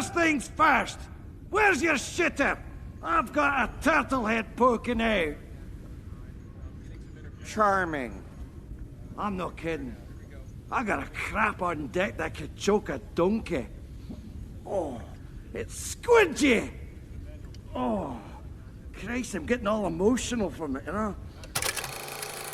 First things first, where's your shitter? I've got a turtle head poking out. Charming. I'm not kidding. I got a crap on deck that could choke a donkey. Oh, it's squidgy. Oh, Christ, I'm getting all emotional from it, you know?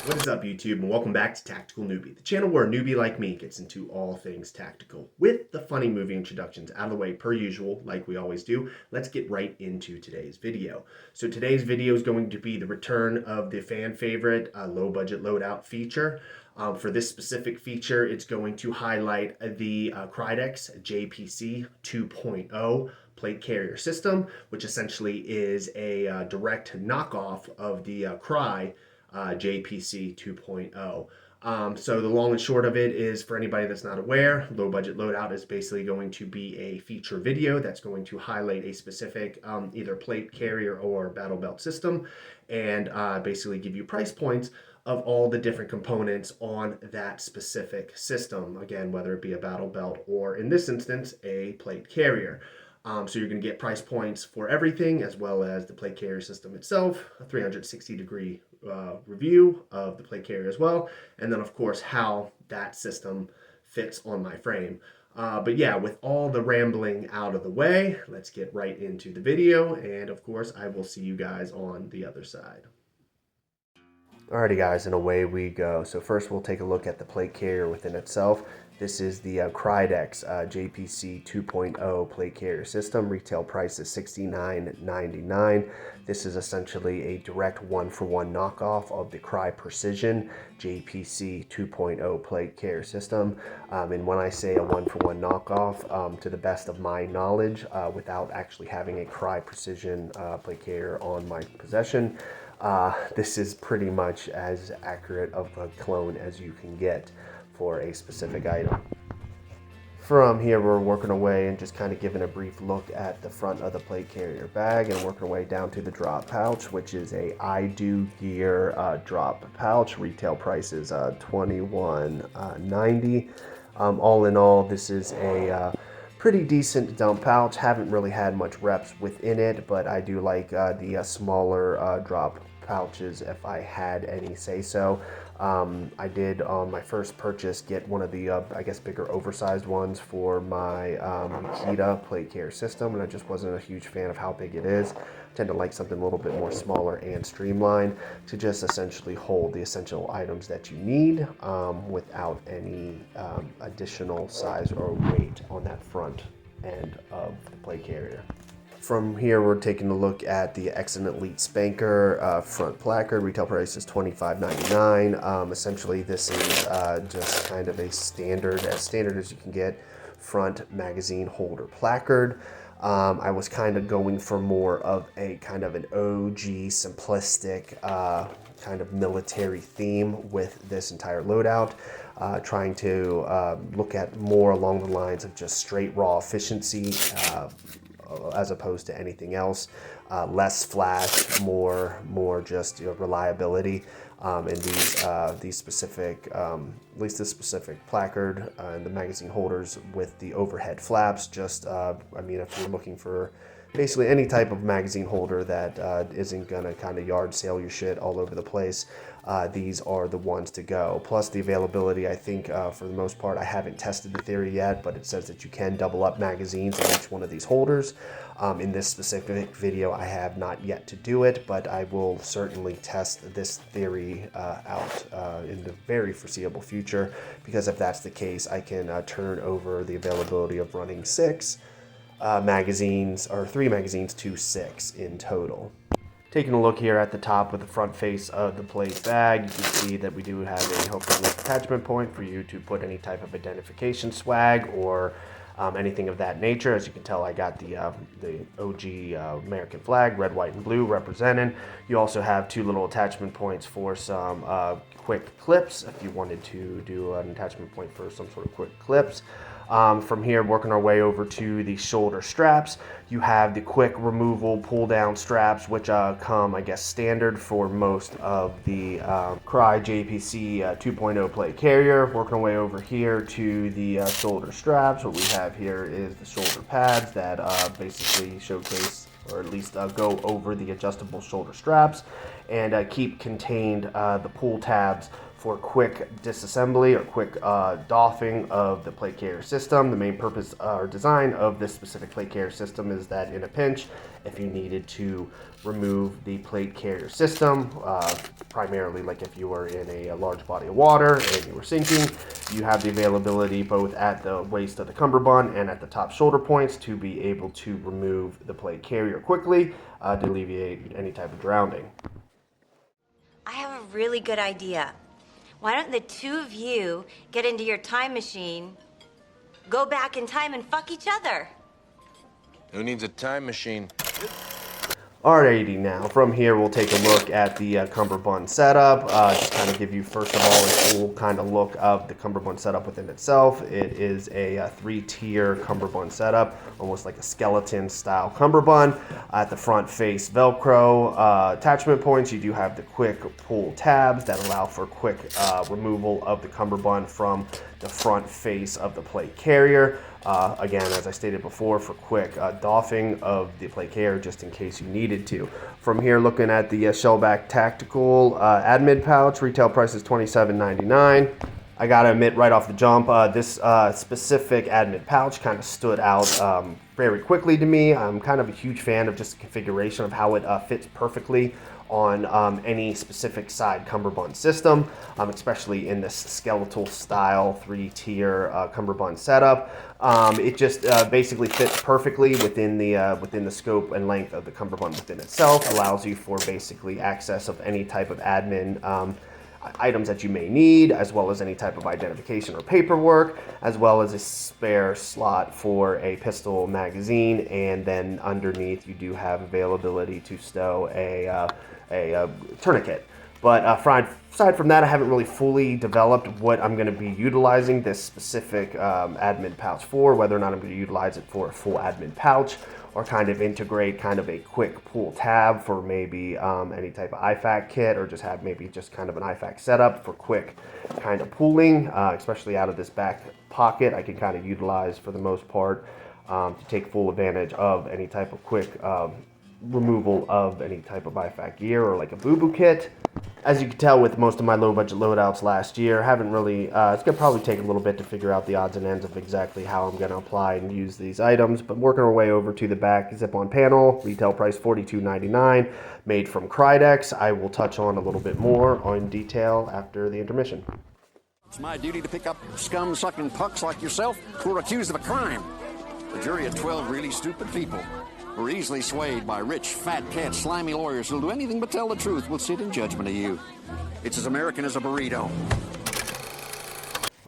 What is up, YouTube, and welcome back to Tactical Newbie, the channel where a newbie like me gets into all things tactical. With the funny movie introductions out of the way per usual, like we always do, let's get right into today's video. So today's video is going to be the return of the fan favorite low budget loadout feature. For this specific feature, it's going to highlight the Krydex JPC 2.0 plate carrier system, which essentially is a direct knockoff of the Crye JPC 2.0. So the long and short of it is, for anybody that's not aware, Low Budget Loadout is basically going to be a feature video that's going to highlight a specific either plate carrier or battle belt system, and basically give you price points of all the different components on that specific system. Again, whether it be a battle belt or, in this instance, a plate carrier. So you're going to get price points for everything, as well as the plate carrier system itself, a 360-degree review of the plate carrier as well, and then of course how that system fits on my frame. But yeah, with all the rambling out of the way, let's get right into the video, and of course I will see you guys on the other side. Alrighty guys, and away we go. So first we'll take a look at the plate carrier within itself. This is the Krydex JPC 2.0 plate carrier system. Retail price is $69.99. This is essentially a direct one-for-one knockoff of the Crye Precision JPC 2.0 plate carrier system. And when I say a one-for-one knockoff, to the best of my knowledge, without actually having a Crye Precision plate carrier on my possession, this is pretty much as accurate of a clone as you can get for a specific item. From here, we're working away and just kind of giving a brief look at the front of the plate carrier bag, and working our way down to the drop pouch, which is a IDOGEAR drop pouch. Retail price is $21.90. All in all, this is a pretty decent dump pouch. Haven't really had much reps within it, but I do like the smaller drop pouches if I had any say so. I did on my first purchase get one of the I guess bigger oversized ones for my Makita plate carrier system, and I just wasn't a huge fan of how big it is. I tend to like something a little bit more smaller and streamlined to just essentially hold the essential items that you need without any additional size or weight on that front end of the plate carrier. From here, we're taking a look at the Excellent Elite Spanker front placard. Retail price is $25.99. Essentially, this is just kind of a standard as you can get front magazine holder placard. I was kind of going for more of a kind of an OG simplistic kind of military theme with this entire loadout. Trying to look at more along the lines of just straight raw efficiency, as opposed to anything else. Less flash, more just reliability. And these specific, at least this specific placard and the magazine holders with the overhead flaps. Just, I mean, if you're looking for basically any type of magazine holder that isn't gonna kind of yard sale your shit all over the place, these are the ones to go. Plus the availability, I think for the most part, I haven't tested the theory yet, but it says that you can double up magazines in each one of these holders. In this specific video, I have not yet to do it, but I will certainly test this theory out in the very foreseeable future, because if that's the case, I can turn over the availability of running 6 magazines, or 3 magazines, to 6 in total. Taking a look here at the top with the front face of the plate bag, you can see that we do have a hook and loop attachment point for you to put any type of identification swag or anything of that nature. As you can tell, I got the OG American flag, red, white, and blue represented. You also have 2 little attachment points for some quick clips if you wanted to do an attachment point for some sort of quick clips. From here, working our way over to the shoulder straps, you have the quick removal pull down straps, which come, I guess, standard for most of the Crye JPC 2.0 plate carrier. Working our way over here to the shoulder straps, what we have here is the shoulder pads that basically showcase, or at least go over the adjustable shoulder straps and keep contained the pull tabs for quick disassembly or quick doffing of the plate carrier system. The main purpose or design of this specific plate carrier system is that in a pinch, if you needed to remove the plate carrier system, primarily like if you were in a large body of water and you were sinking, you have the availability both at the waist of the cummerbund and at the top shoulder points to be able to remove the plate carrier quickly to alleviate any type of drowning. I have a really good idea. Why don't the two of you get into your time machine, go back in time and fuck each other? Who needs a time machine? Alrighty, now from here we'll take a look at the cummerbund setup. Just kind of give you first of all a full kind of look of the cummerbund setup within itself. It is a 3-tier cummerbund setup, almost like a skeleton style cummerbund. At the front face Velcro attachment points, you do have the quick pull tabs that allow for quick removal of the cummerbund from the front face of the plate carrier. Again, as I stated before, for quick doffing of the plate carrier just in case you needed to. From here, looking at the Shellback Tactical admin pouch, retail price is $27.99. I gotta admit right off the jump, this specific admin pouch kind of stood out very quickly to me. I'm kind of a huge fan of just the configuration of how it fits perfectly on any specific side cummerbund system, especially in this skeletal style 3-tier cummerbund setup. It just basically fits perfectly within the scope and length of the cummerbund within itself. Allows you for basically access of any type of admin items that you may need, as well as any type of identification or paperwork, as well as a spare slot for a pistol magazine, and then underneath you do have availability to stow a tourniquet. But aside from that, I haven't really fully developed what I'm going to be utilizing this specific admin pouch for, whether or not I'm going to utilize it for a full admin pouch or kind of integrate kind of a quick pull tab for maybe any type of IFAC kit, or just have maybe just kind of an IFAC setup for quick kind of pulling, especially out of this back pocket. I can kind of utilize for the most part to take full advantage of any type of quick removal of any type of IFAC gear or like a boo-boo kit. As you can tell with most of my low budget loadouts last year, haven't really, it's gonna probably take a little bit to figure out the odds and ends of exactly how I'm gonna apply and use these items, but working our way over to the back zip-on panel, retail price $42.99, made from Krydex. I will touch on a little bit more on detail after the intermission. It's my duty to pick up scum-sucking pucks like yourself who are accused of a crime. The jury of 12 really stupid people who are easily swayed by rich, fat cat, slimy lawyers who'll do anything but tell the truth will sit in judgment of you. It's as American as a burrito.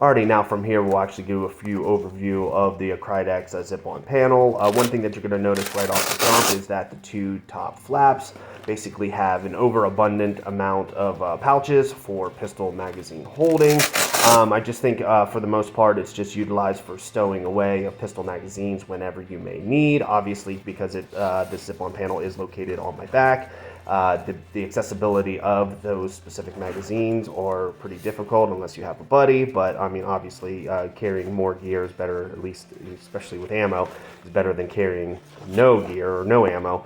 Alrighty, now from here we'll actually do a few overview of the Krydex zip-on panel. One thing that you're going to notice right off the jump is that the two top flaps basically have an overabundant amount of pouches for pistol magazine holding. I just think for the most part it's just utilized for stowing away of pistol magazines whenever you may need. Obviously, because this zip-on panel is located on my back, the accessibility of those specific magazines are pretty difficult unless you have a buddy, but I mean obviously carrying more gear is better, at least especially with ammo, is better than carrying no gear or no ammo.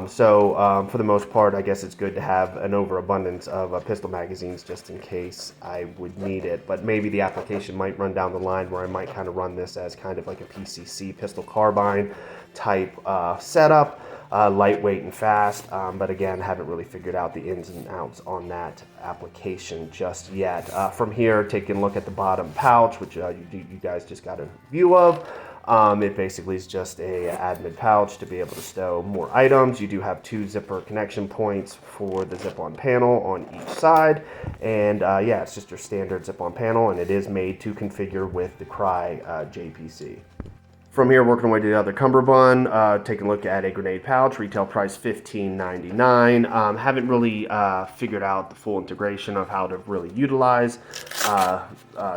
So for the most part, I guess it's good to have an overabundance of pistol magazines just in case I would need it. But maybe the application might run down the line where I might kind of run this as kind of like a PCC pistol carbine type setup, lightweight and fast. But again, haven't really figured out the ins and outs on that application just yet. From here, taking a look at the bottom pouch, which you guys just got a view of. It basically is just a admin pouch to be able to stow more items. You do have 2 zipper connection points for the zip-on panel on each side, and yeah, it's just your standard zip-on panel, and it is made to configure with the Crye JPC. From here, working our way to the other cummerbund, taking a look at a grenade pouch, retail price $15.99. Haven't really figured out the full integration of how to really utilize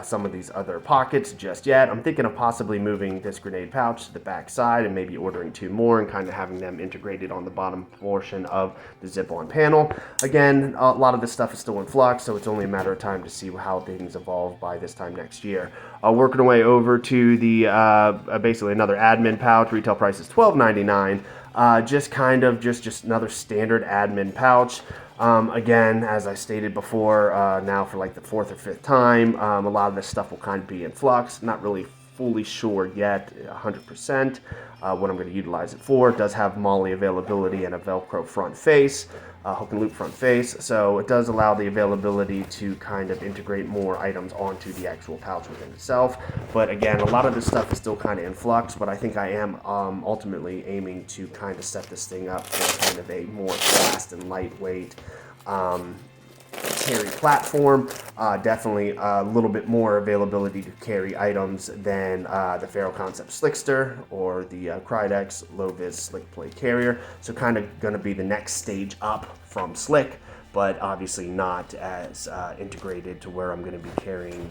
some of these other pockets just yet. I'm thinking of possibly moving this grenade pouch to the back side and maybe ordering 2 more and kind of having them integrated on the bottom portion of the zip-on panel. Again, a lot of this stuff is still in flux, so it's only a matter of time to see how things evolve by this time next year. Working our way over to the basically another admin pouch. Retail price is $12.99. Just another standard admin pouch. Again, as I stated before, now for like the 4th or 5th time, a lot of this stuff will kind of be in flux. Not really fully sure yet, 100%, what I'm going to utilize it for. It does have MOLLE availability and a Velcro front face. Hook and loop front face, so it does allow the availability to kind of integrate more items onto the actual pouch within itself. But again, a lot of this stuff is still kind of in flux, but I think I am ultimately aiming to kind of set this thing up for kind of a more fast and lightweight carry platform. Definitely a little bit more availability to carry items than the Faro Concept Slickster or the Krydex Low-Vis Slick Plate Carrier. So kind of going to be the next stage up from Slick, but obviously not as integrated to where I'm going to be carrying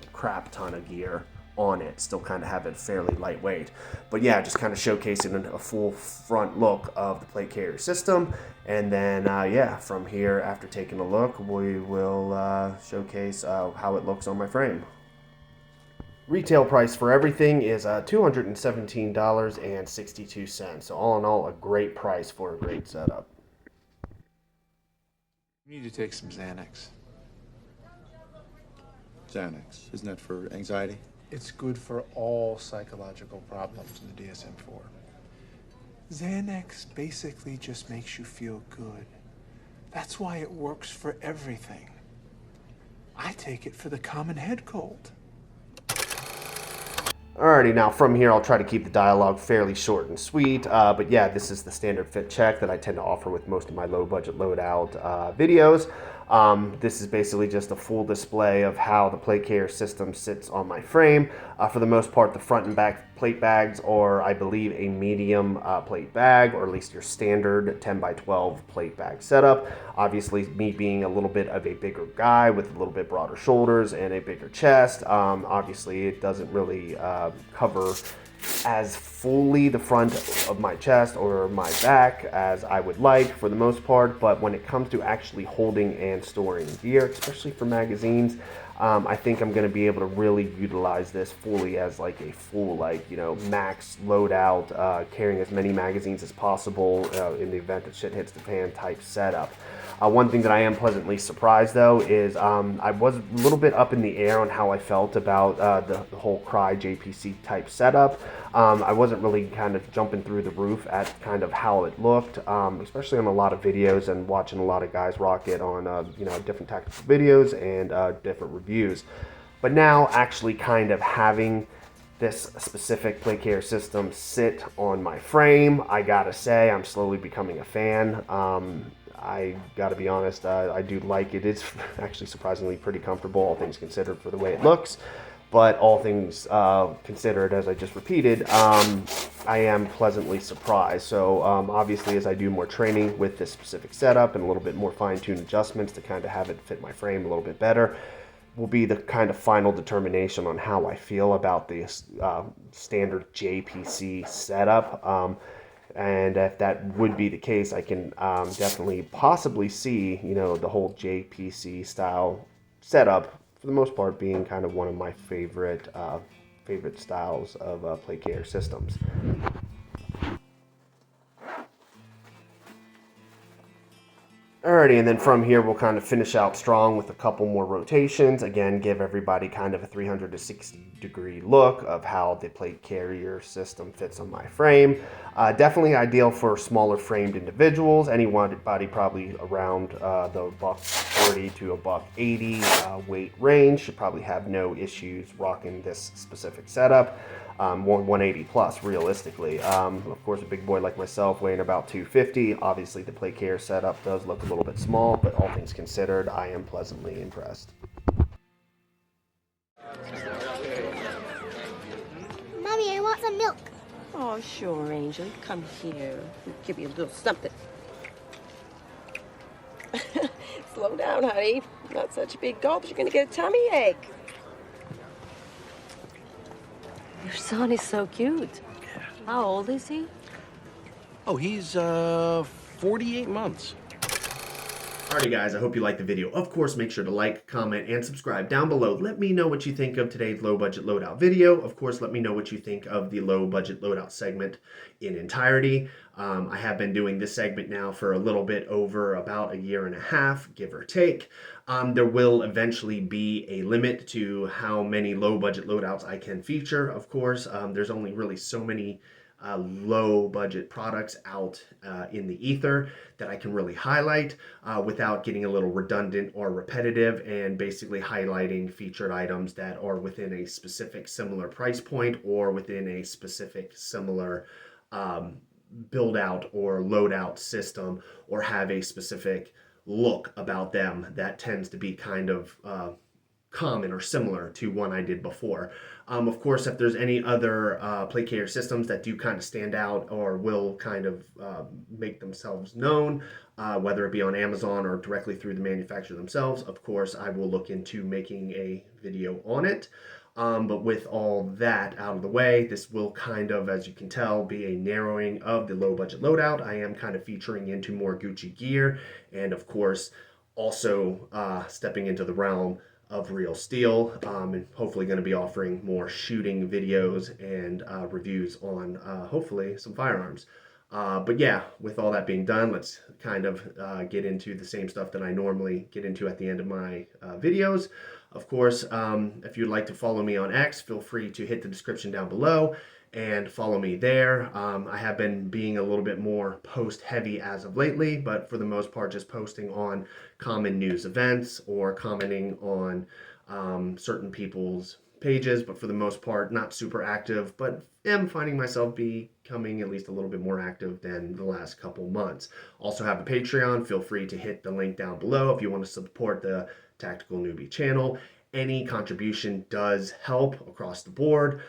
a crap ton of gear on it. Still kind of have it fairly lightweight. But yeah, just kind of showcasing a full front look of the plate carrier system. And then, yeah, from here, after taking a look, we will showcase how it looks on my frame. Retail price for everything is $217.62. So all in all, a great price for a great setup. You need to take some Xanax. Xanax, isn't that for anxiety? It's good for all psychological problems in the DSM-4. Xanax basically just makes you feel good. That's why it works for everything. I take it for the common head cold. Alrighty, now from here I'll try to keep the dialogue fairly short and sweet, but yeah, this is the standard fit check that I tend to offer with most of my low budget loadout videos. This is basically just a full display of how the plate carrier system sits on my frame. For the most part, the front and back plate bags are, I believe, a medium plate bag, or at least your standard 10x12 plate bag setup. Obviously, me being a little bit of a bigger guy with a little bit broader shoulders and a bigger chest, obviously it doesn't really cover as fully the front of my chest or my back as I would like for the most part, but when it comes to actually holding and storing gear, especially for magazines, I think I'm going to be able to really utilize this fully as like a full, like, you know, max loadout, carrying as many magazines as possible in the event that shit hits the fan type setup. One thing that I am pleasantly surprised, though, is I was a little bit up in the air on how I felt about the whole Crye JPC type setup. I wasn't really kind of jumping through the roof at kind of how it looked, especially on a lot of videos and watching a lot of guys rock it on you know, different tactical videos and different reviews. But now actually kind of having this specific plate carrier system sit on my frame, I gotta say I'm slowly becoming a fan. I gotta be honest, I do like it. It's actually surprisingly pretty comfortable, all things considered, for the way it looks. But all things considered, as I just repeated, I am pleasantly surprised. So obviously, as I do more training with this specific setup and a little bit more fine-tuned adjustments to kind of have it fit my frame a little bit better, will be the kind of final determination on how I feel about this standard JPC setup. And if that would be the case, I can definitely possibly see, you know, the whole JPC style setup, for the most part, being kind of one of my favorite styles of plate carrier systems. Alrighty, and then from here we'll kind of finish out strong with a couple more rotations. Again, give everybody kind of a 360-degree look of how the plate carrier system fits on my frame. Definitely ideal for smaller framed individuals. Anybody probably around the $140 to $180 weight range should probably have no issues rocking this specific setup. 180 plus realistically. Of course, a big boy like myself weighing about 250. Obviously, the plate carrier setup does look a little bit small, but all things considered, I am pleasantly impressed. Mommy, I want some milk. Oh, sure, Angel. Come here. I'll give you a little something. Slow down, honey. Not such a big gulp. You're gonna get a tummy ache. Your son is so cute. How old is he? Oh, he's 48 months. Alrighty guys, I hope you liked the video. Of course, make sure to like, comment, and subscribe down below. Let me know what you think of today's low budget loadout video. Of course, let me know what you think of the low budget loadout segment in entirety. I have been doing this segment now for a little bit over about a year and a half, give or take. There will eventually be a limit to how many low budget loadouts I can feature, of course. There's only really so many low budget products out in the ether that I can really highlight without getting a little redundant or repetitive, and basically highlighting featured items that are within a specific similar price point or within a specific similar build out or loadout system, or have a specific look about them that tends to be kind of common or similar to one I did before. Of course, if there's any other placator systems that do kind of stand out or will kind of make themselves known, whether it be on Amazon or directly through the manufacturer themselves, of course, I will look into making a video on it. But with all that out of the way, this will kind of, as you can tell, be a narrowing of the low budget loadout. I am kind of featuring into more Gucci gear, and of course, also stepping into the realm of real steel, and hopefully going to be offering more shooting videos and reviews on hopefully some firearms. But yeah, with all that being done, let's kind of get into the same stuff that I normally get into at the end of my videos. Of course, if you'd like to follow me on X, feel free to hit the description down below and follow me there. I have been being a little bit more post heavy as of lately, but for the most part just posting on common news events or commenting on certain people's pages, but for the most part not super active, but am finding myself becoming at least a little bit more active than the last couple months. Also have a Patreon. Feel free to hit the link down below if you want to support the Tactical Newbie channel. Any contribution does help across the board.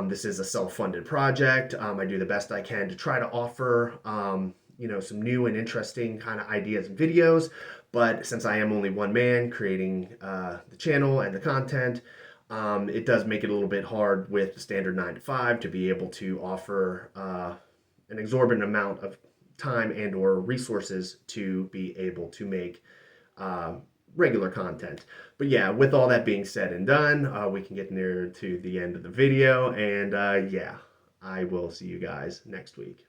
This is a self-funded project. I do the best I can to try to offer some new and interesting kind of ideas and videos, but since I am only one man creating the channel and the content, it does make it a little bit hard with the standard 9 to 5 to be able to offer an exorbitant amount of time and or resources to be able to make regular content. But yeah, with all that being said and done, we can get near to the end of the video, and yeah, I will see you guys next week.